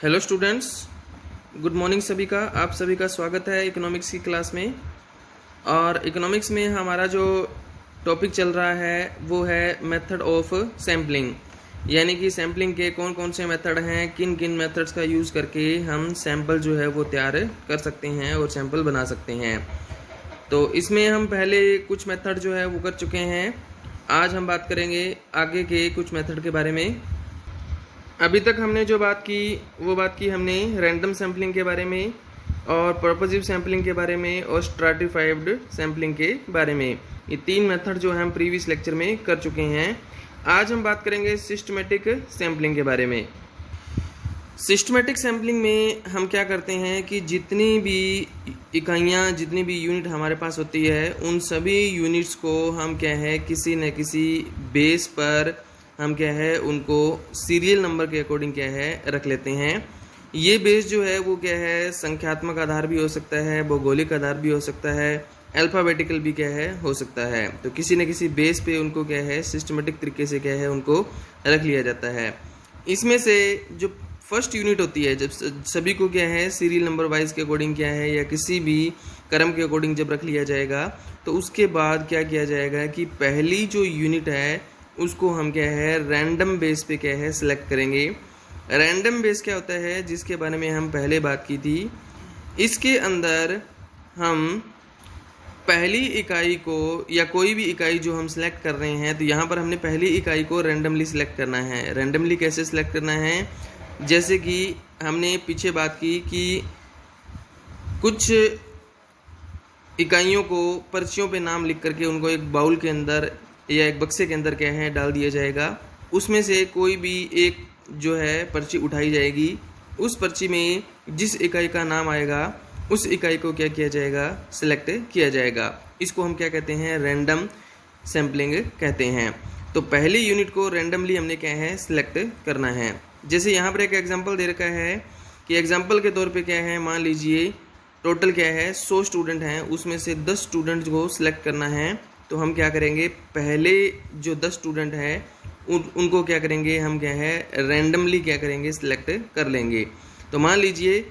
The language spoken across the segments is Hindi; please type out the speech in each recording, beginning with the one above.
हेलो स्टूडेंट्स, गुड मॉर्निंग सभी का। आप सभी का स्वागत है इकोनॉमिक्स की क्लास में। और इकोनॉमिक्स में हमारा जो टॉपिक चल रहा है वो है मेथड ऑफ सैम्पलिंग, यानी कि सैम्पलिंग के कौन कौन से मेथड हैं, किन किन मेथड्स का यूज़ करके हम सैम्पल जो है वो तैयार कर सकते हैं और सैम्पल बना सकते हैं। तो इसमें हम पहले कुछ मेथड जो है वो कर चुके हैं। आज हम बात करेंगे आगे के कुछ मेथड के बारे में। अभी तक हमने जो बात की वो बात की हमने रैंडम सैम्पलिंग के बारे में और पर्पसिव सैम्पलिंग के बारे में और स्ट्रैटिफाइड सैम्पलिंग के बारे में। ये तीन मेथड जो हम प्रीवियस लेक्चर में कर चुके हैं। आज हम बात करेंगे सिस्टमेटिक सैम्पलिंग के बारे में। सिस्टमेटिक सैम्पलिंग में हम क्या करते हैं कि जितनी भी इकाइयाँ, जितनी भी यूनिट हमारे पास होती है, उन सभी यूनिट्स को हम क्या है किसी न किसी बेस पर हम क्या है उनको सीरियल नंबर के अकॉर्डिंग क्या है रख लेते हैं। ये बेस जो है वो क्या है संख्यात्मक आधार भी हो सकता है, भौगोलिक आधार भी हो सकता है, अल्फ़ाबेटिकल भी क्या है हो सकता है। तो किसी न किसी बेस पे उनको क्या है सिस्टमेटिक तरीके से क्या है उनको रख लिया जाता है। इसमें से जो फर्स्ट यूनिट होती है, जब सभी को क्या है सीरियल नंबर वाइज के अकॉर्डिंग क्या है या किसी भी क्रम के अकॉर्डिंग जब रख लिया जाएगा, तो उसके बाद क्या किया जाएगा कि पहली जो यूनिट है उसको हम क्या है रैंडम बेस पे क्या है सिलेक्ट करेंगे। रैंडम बेस क्या होता है जिसके बारे में हम पहले बात की थी। इसके अंदर हम पहली इकाई को या कोई भी इकाई जो हम सिलेक्ट कर रहे हैं, तो यहाँ पर हमने पहली इकाई को रैंडमली सिलेक्ट करना है। रैंडमली कैसे सिलेक्ट करना है, जैसे कि हमने पीछे बात की कि कुछ इकाइयों को पर्चियों पे नाम लिख करके उनको एक बाउल के अंदर या एक बक्से के अंदर क्या है डाल दिया जाएगा। उसमें से कोई भी एक जो है पर्ची उठाई जाएगी। उस पर्ची में जिस इकाई का नाम आएगा उस इकाई को क्या किया जाएगा सिलेक्ट किया जाएगा। इसको हम क्या कहते हैं रैंडम सैम्पलिंग कहते हैं। तो पहली यूनिट को रैंडमली हमने क्या है सिलेक्ट करना है। जैसे यहाँ पर एक एग्जांपल दे रखा है कि एग्जांपल के तौर पे क्या है, मान लीजिए टोटल क्या है 100 स्टूडेंट हैं, उसमें से 10 स्टूडेंट को सिलेक्ट करना है। तो हम क्या करेंगे, पहले जो 10 स्टूडेंट हैं उनको क्या करेंगे हम क्या है रैंडमली क्या करेंगे सिलेक्ट कर लेंगे। तो मान लीजिए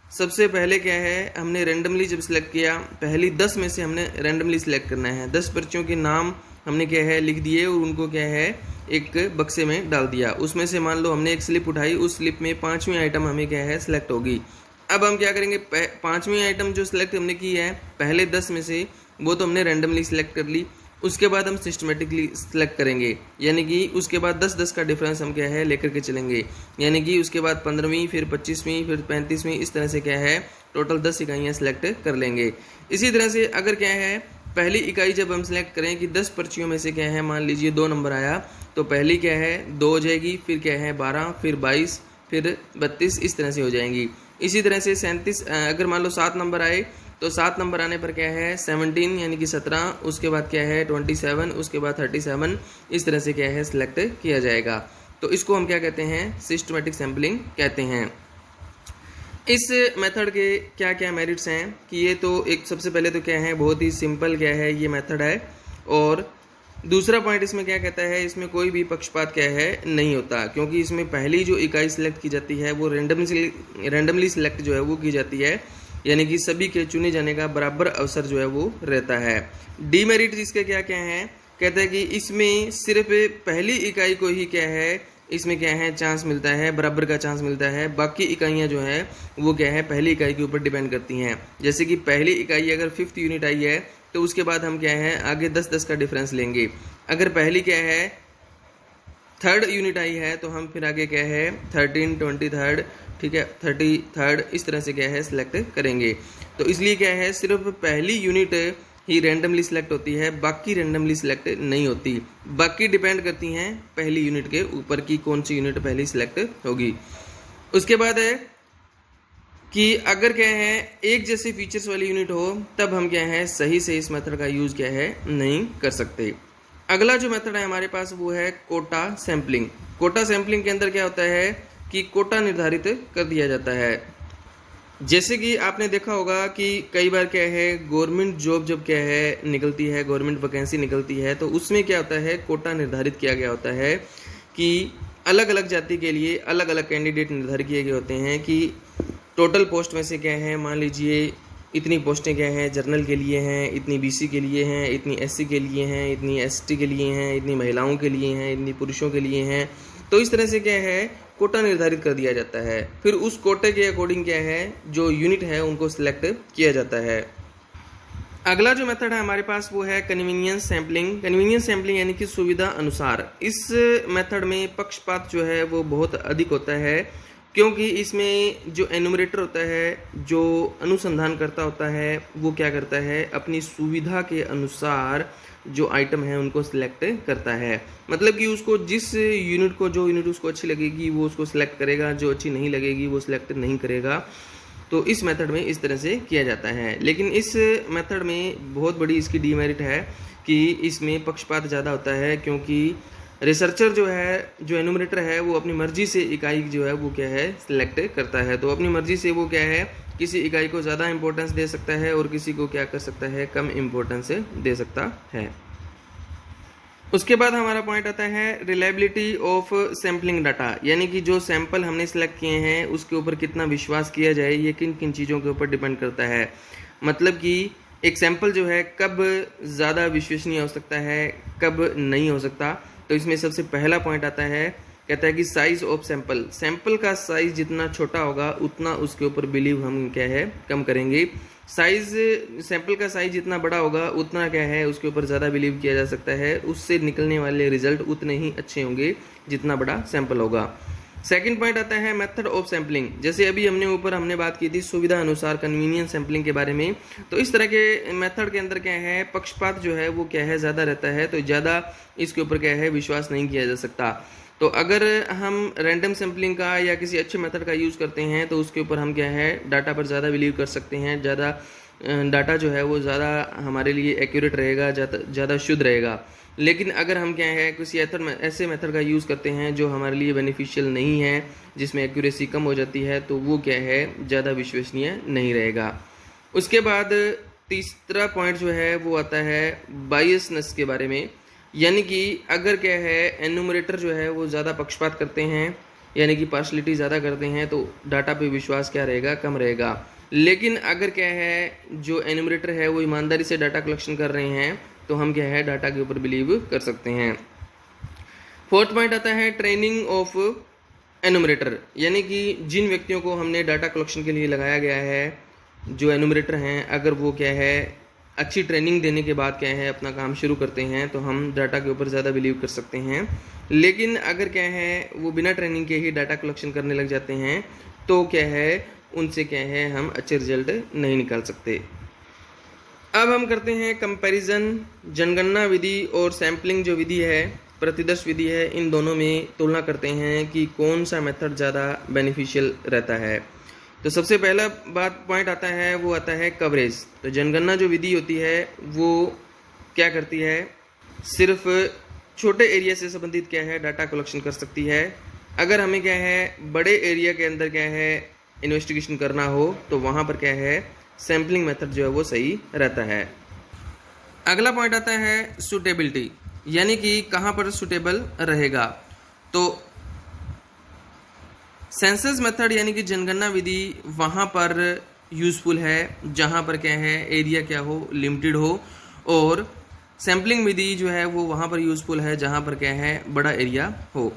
सबसे पहले क्या है हमने रैंडमली जब सिलेक्ट किया, पहली 10 में से हमने रैंडमली सिलेक्ट करना है। 10 पर्चियों के नाम हमने क्या है लिख दिए और उनको क्या है एक बक्से में डाल दिया। उसमें से मान लो हमने एक स्लिप उठाई, उस स्लिप में 5वीं आइटम हमें क्या है सिलेक्ट होगी। अब हम क्या करेंगे, 5वीं आइटम जो सिलेक्ट हमने की है पहले 10 में से, वो तो हमने रैंडमली सिलेक्ट कर ली। उसके बाद हम सिस्टमेटिकली सिलेक्ट करेंगे, यानी कि उसके बाद 10-10 का डिफरेंस हम क्या है लेकर के चलेंगे। यानी कि उसके बाद 15वीं, फिर 25वीं, फिर 35वीं, इस तरह से क्या है टोटल 10 इकाइयाँ सिलेक्ट कर लेंगे। इसी तरह से अगर क्या है पहली इकाई जब हम सिलेक्ट करें कि 10 पर्चियों में से क्या है मान लीजिए 2 नंबर आया, तो पहली क्या है 2 हो जाएगी, फिर क्या है 12, फिर 22, फिर 32, इस तरह से हो जाएंगी। इसी तरह से 37 अगर मान लो 7 नंबर आए, तो 7 नंबर आने पर क्या है 17 यानी कि 17, उसके बाद क्या है 27, उसके बाद 37, इस तरह से क्या है सिलेक्ट किया जाएगा। तो इसको हम क्या कहते हैं सिस्टमेटिक सैम्पलिंग कहते हैं। इस मेथड के क्या क्या मेरिट्स हैं कि ये तो एक सबसे पहले तो क्या है बहुत ही सिंपल क्या है ये मेथड है। और दूसरा पॉइंट इसमें क्या कहता है, इसमें कोई भी पक्षपात क्या है नहीं होता, क्योंकि इसमें पहली जो इकाई सिलेक्ट की जाती है वो रैंडमली सिलेक्ट जो है वो की जाती है, यानी कि सभी के चुने जाने का बराबर अवसर जो है वो रहता है। डीमेरिट इसके क्या क्या हैं, कहता है कि इसमें सिर्फ पहली इकाई को ही क्या है इसमें क्या है चांस मिलता है, बराबर का चांस मिलता है। बाकी इकाइयाँ जो है वो क्या है पहली इकाई के ऊपर डिपेंड करती हैं। जैसे कि पहली इकाई अगर 5th यूनिट आई है, तो उसके बाद हम क्या है आगे 10-10 का डिफरेंस लेंगे। अगर पहली क्या है 3rd यूनिट आई है, तो हम फिर आगे क्या है 13, 23rd, ठीक है 33rd, इस तरह से क्या है सिलेक्ट करेंगे। तो इसलिए क्या है सिर्फ पहली यूनिट ही रैंडमली सिलेक्ट होती है, बाकी रैंडमली सिलेक्ट नहीं होती। बाकी डिपेंड करती हैं पहली यूनिट के ऊपर की कौन सी यूनिट पहली सिलेक्ट होगी। उसके बाद है कि अगर क्या है एक जैसे फीचर्स वाली यूनिट हो, तब हम क्या है सही से इस मेथड का यूज़ क्या है नहीं कर सकते। अगला जो मेथड है हमारे पास वो है कोटा सैम्पलिंग। कोटा सैम्पलिंग के अंदर क्या होता है कि कोटा निर्धारित कर दिया जाता है। जैसे कि आपने देखा होगा कि कई बार क्या है गवर्नमेंट जॉब जब क्या है निकलती है, गवर्नमेंट वैकेंसी निकलती है, तो उसमें क्या होता है कोटा निर्धारित किया गया होता है कि अलग अलग जाति के लिए अलग अलग कैंडिडेट निर्धारित किए गए होते हैं कि टोटल पोस्ट में से क्या है, मान लीजिए इतनी पोस्टें क्या हैं जनरल के लिए हैं, इतनी बीसी के लिए हैं, इतनी एससी के लिए हैं, इतनी एसटी के लिए हैं, इतनी महिलाओं के लिए हैं, इतनी पुरुषों के लिए हैं। तो इस तरह से क्या है कोटा निर्धारित कर दिया जाता है। फिर उस कोटे के अकॉर्डिंग क्या है जो यूनिट है उनको सिलेक्ट किया जाता है। अगला जो मेथड है हमारे पास वो है कन्वीनियंस सैम्पलिंग। कन्वीनियंस सैम्पलिंग यानी कि सुविधा अनुसार। इस मेथड में पक्षपात जो है वो बहुत अधिक होता है, क्योंकि इसमें जो एनुमरेटर होता है, जो अनुसंधान करता होता है, वो क्या करता है अपनी सुविधा के अनुसार जो आइटम है उनको सिलेक्ट करता है। मतलब कि उसको जिस यूनिट को, जो यूनिट उसको अच्छी लगेगी वो उसको सिलेक्ट करेगा, जो अच्छी नहीं लगेगी वो सिलेक्ट नहीं करेगा। तो इस मेथड में इस तरह से किया जाता है। लेकिन इस मेथड में बहुत बड़ी इसकी डीमेरिट है कि इसमें पक्षपात ज़्यादा होता है, क्योंकि रिसर्चर जो है, जो एनुमरेटर है, वो अपनी मर्जी से इकाई जो है वो क्या है सिलेक्ट करता है। तो अपनी मर्जी से वो क्या है किसी इकाई को ज़्यादा इंपॉर्टेंस दे सकता है और किसी को क्या कर सकता है कम इंपॉर्टेंस दे सकता है। उसके बाद हमारा पॉइंट आता है रिलायबिलिटी ऑफ सैम्पलिंग डाटा, यानी कि जो सैंपल हमने सेलेक्ट किए हैं उसके ऊपर कितना विश्वास किया जाए, ये किन किन चीज़ों के ऊपर डिपेंड करता है। मतलब कि एक सैंपल जो है कब ज़्यादा विश्वसनीय हो सकता है, कब नहीं हो सकता। तो इसमें सबसे पहला पॉइंट आता है, कहता है कि साइज ऑफ सैंपल। सैंपल का साइज जितना छोटा होगा उतना उसके ऊपर बिलीव हम क्या है कम करेंगे। साइज, सैंपल का साइज जितना बड़ा होगा उतना क्या है उसके ऊपर ज़्यादा बिलीव किया जा सकता है, उससे निकलने वाले रिजल्ट उतने ही अच्छे होंगे जितना बड़ा सैंपल होगा। सेकंड पॉइंट आता है मेथड ऑफ सैम्पलिंग। जैसे अभी हमने बात की थी सुविधा अनुसार कन्वीनियंस सैम्पलिंग के बारे में। तो इस तरह के मेथड के अंदर क्या है पक्षपात जो है वो क्या है ज़्यादा रहता है, तो ज़्यादा इसके ऊपर क्या है विश्वास नहीं किया जा सकता। तो अगर हम रैंडम सैम्पलिंग का या किसी अच्छे मेथड का यूज़ करते हैं तो उसके ऊपर हम क्या है डाटा पर ज़्यादा बिलीव कर सकते हैं, ज़्यादा डाटा जो है वो ज़्यादा हमारे लिए एक्यूरेट रहेगा, ज़्यादा शुद्ध रहेगा। लेकिन अगर हम क्या है किसी ऐसे मेथड का यूज़ करते हैं जो हमारे लिए बेनिफिशियल नहीं है, जिसमें एक्यूरेसी कम हो जाती है, तो वो क्या है ज़्यादा विश्वसनीय नहीं रहेगा। उसके बाद तीसरा पॉइंट जो है वो आता है बायसनेस के बारे में। यानी कि अगर क्या है एनुमरेटर जो है वो ज़्यादा पक्षपात करते हैं, यानी कि पार्शलिटी ज़्यादा करते हैं, तो डाटा पे विश्वास क्या रहेगा कम रहेगा। लेकिन अगर क्या है जो एनुमरेटर है वो ईमानदारी से डाटा कलेक्शन कर रहे हैं तो हम क्या है डाटा के ऊपर बिलीव कर सकते हैं। फोर्थ पॉइंट आता है ट्रेनिंग ऑफ एनुमरेटर, यानी कि जिन व्यक्तियों को हमने डाटा कलेक्शन के लिए लगाया गया है, जो एनुमरेटर हैं, अगर वो क्या है अच्छी ट्रेनिंग देने के बाद क्या है अपना काम शुरू करते हैं तो हम डाटा के ऊपर ज़्यादा बिलीव कर सकते हैं। लेकिन अगर क्या है वो बिना ट्रेनिंग के ही डाटा कलेक्शन करने लग जाते हैं तो क्या है उनसे क्या है हम अच्छे रिजल्ट नहीं निकाल सकते। अब हम करते हैं कंपैरिजन। जनगणना विधि और सैम्पलिंग जो विधि है, प्रतिदर्श विधि है, इन दोनों में तुलना करते हैं कि कौन सा मेथड ज़्यादा बेनिफिशियल रहता है। तो सबसे पहला पॉइंट आता है वो आता है कवरेज। तो जनगणना जो विधि होती है वो क्या करती है, सिर्फ छोटे एरिया से संबंधित क्या है डाटा कलेक्शन कर सकती है। अगर हमें क्या है बड़े एरिया के अंदर क्या है इन्वेस्टिगेशन करना हो तो वहाँ पर क्या है सैम्पलिंग मेथड जो है वो सही रहता है। अगला पॉइंट आता है सूटेबिलिटी, यानी कि कहाँ पर सूटेबल रहेगा। तो सेंसस मेथड यानी कि जनगणना विधि वहाँ पर यूज़फुल है जहाँ पर क्या है एरिया क्या हो लिमिटेड हो, और सैम्पलिंग विधि जो है वो वहाँ पर यूज़फुल है जहाँ पर क्या है बड़ा एरिया हो।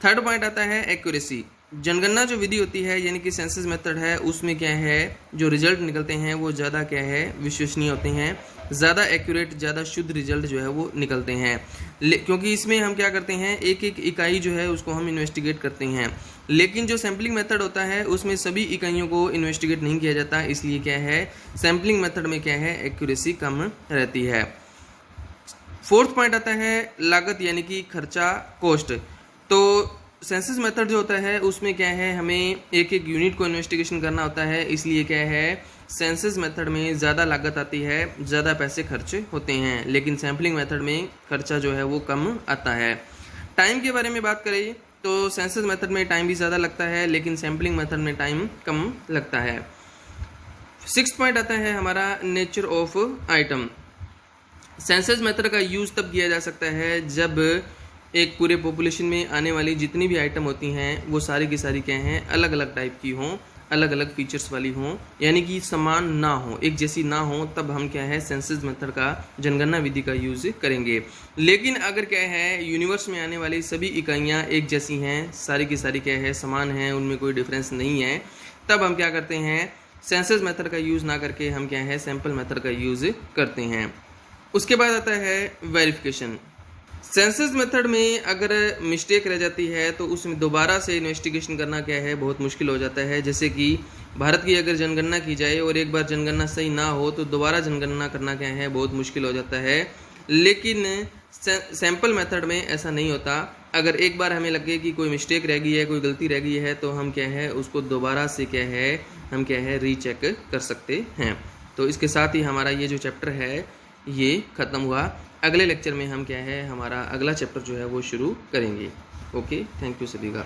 थर्ड पॉइंट आता है एक्यूरेसी। जनगणना जो विधि होती है यानी कि सेंसस मेथड है उसमें क्या है जो रिजल्ट निकलते हैं वो ज़्यादा क्या है विश्वसनीय होते हैं, ज़्यादा एक्यूरेट, ज़्यादा शुद्ध रिजल्ट जो है वो निकलते हैं। क्योंकि इसमें हम क्या करते हैं एक एक इकाई जो है उसको हम इन्वेस्टिगेट करते हैं। लेकिन जो सैम्पलिंग मेथड होता है उसमें सभी इकाइयों को इन्वेस्टिगेट नहीं किया जाता, इसलिए क्या है सैम्पलिंग मेथड में क्या है एक्यूरेसी कम रहती है। फोर्थ पॉइंट आता है लागत यानी कि खर्चा, कॉस्ट। तो सेंसस मेथड जो होता है उसमें क्या है हमें एक एक यूनिट को इन्वेस्टिगेशन करना होता है, इसलिए क्या है सेंसस मेथड में ज़्यादा लागत आती है, ज़्यादा पैसे खर्च होते हैं। लेकिन सैम्पलिंग मेथड में खर्चा जो है वो कम आता है। टाइम के बारे में बात करें तो सेंसस मेथड में टाइम भी ज़्यादा लगता है लेकिन सैम्पलिंग मेथड में टाइम कम लगता है। सिक्स्थ पॉइंट आता है हमारा nature of item. Census method का यूज़ तब किया जा सकता है जब एक पूरे पॉपुलेशन में आने वाली जितनी भी आइटम होती हैं वो सारी की सारी क्या हैं, अलग अलग टाइप की हों, अलग अलग फीचर्स वाली हों, यानी कि समान ना हो, एक जैसी ना हो, तब हम क्या है सेंसस मेथड का जनगणना विधि का यूज़ करेंगे। लेकिन अगर क्या है यूनिवर्स में आने वाली सभी इकाइयाँ एक जैसी हैं, सारी की सारी क्या है समान हैं, उनमें कोई डिफरेंस नहीं है, तब हम क्या करते हैं सेंसस मेथड का यूज़ ना करके हम क्या है सैंपल मेथड का यूज़ करते हैं। उसके बाद आता है वेरिफिकेशन। सेंसस मेथड में अगर मिस्टेक रह जाती है तो उसमें दोबारा से इन्वेस्टिगेशन करना क्या है बहुत मुश्किल हो जाता है। जैसे कि भारत की अगर जनगणना की जाए और एक बार जनगणना सही ना हो तो दोबारा जनगणना करना क्या है बहुत मुश्किल हो जाता है। लेकिन सैंपल मेथड में ऐसा नहीं होता। अगर एक बार हमें लगे कि कोई मिस्टेक रह गई है, कोई गलती रह गई है, तो हम क्या है उसको दोबारा से क्या है हम क्या है रीचेक कर सकते हैं। तो इसके साथ ही हमारा ये जो चैप्टर है ये ख़त्म हुआ। अगले लेक्चर में हम क्या है हमारा अगला चैप्टर जो है वो शुरू करेंगे। ओके, थैंक यू सभी का।